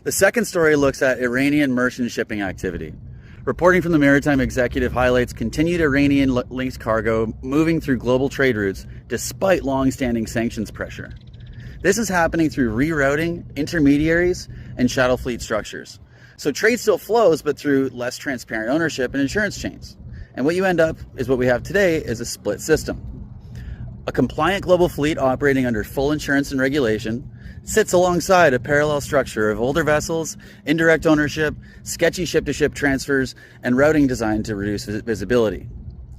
The second story looks at Iranian merchant shipping activity. Reporting from the Maritime Executive highlights continued Iranian-linked cargo moving through global trade routes despite long-standing sanctions pressure. This is happening through rerouting, intermediaries, and shadow fleet structures. So trade still flows, but through less transparent ownership and insurance chains. And what you end up is what we have today is a split system. A compliant global fleet operating under full insurance and regulation sits alongside a parallel structure of older vessels, indirect ownership, sketchy ship-to-ship transfers, and routing designed to reduce visibility.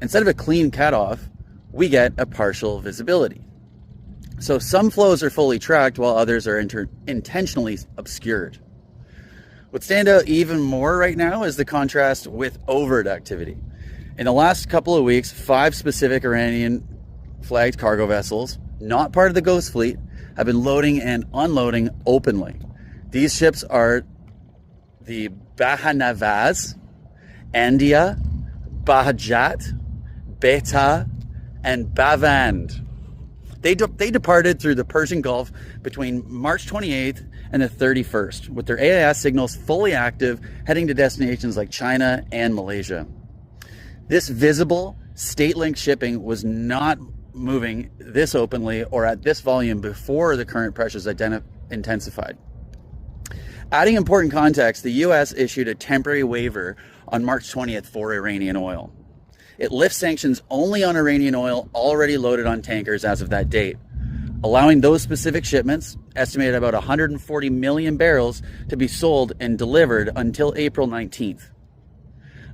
Instead of a clean cutoff, we get a partial visibility. So some flows are fully tracked while others are intentionally obscured. What stands out even more right now is the contrast with overt activity. In the last couple of weeks, 5 specific Iranian flagged cargo vessels, not part of the Ghost Fleet, have been loading and unloading openly. These ships are the Bahanavaz, Andia, Bahajat, Beta, and Bavand. They departed through the Persian Gulf between March 28th and the 31st, with their AIS signals fully active, heading to destinations like China and Malaysia. This visible, state-linked shipping was not moving this openly or at this volume before the current pressures intensified. Adding important context, the US issued a temporary waiver on March 20th for Iranian oil. It lifts sanctions only on Iranian oil already loaded on tankers as of that date, allowing those specific shipments, estimated about 140 million barrels, to be sold and delivered until April 19th.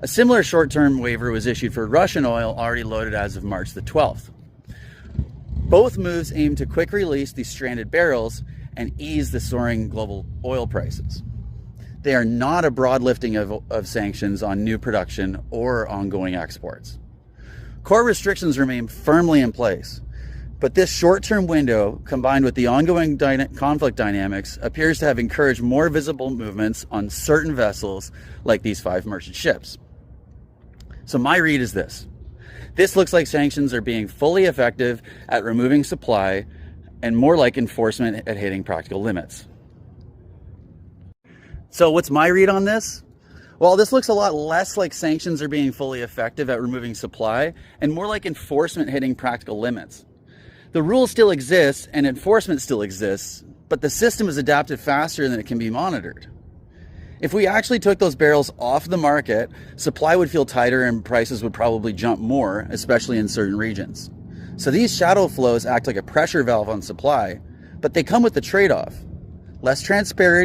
A similar short-term waiver was issued for Russian oil already loaded as of March the 12th. Both moves aim to quick release these stranded barrels and ease the soaring global oil prices. They are not a broad lifting of sanctions on new production or ongoing exports. Core restrictions remain firmly in place, but this short-term window, combined with the ongoing conflict dynamics, appears to have encouraged more visible movements on certain vessels like these 5 merchant ships. So my read is this. This looks like sanctions are being fully effective at removing supply and more like enforcement at hitting practical limits. So what's my read on this? Well, this looks a lot less like sanctions are being fully effective at removing supply and more like enforcement hitting practical limits. The rule still exists and enforcement still exists, but the system is adapted faster than it can be monitored. If we actually took those barrels off the market, supply would feel tighter and prices would probably jump more, especially in certain regions. So these shadow flows act like a pressure valve on supply, but they come with the trade-off: less transparency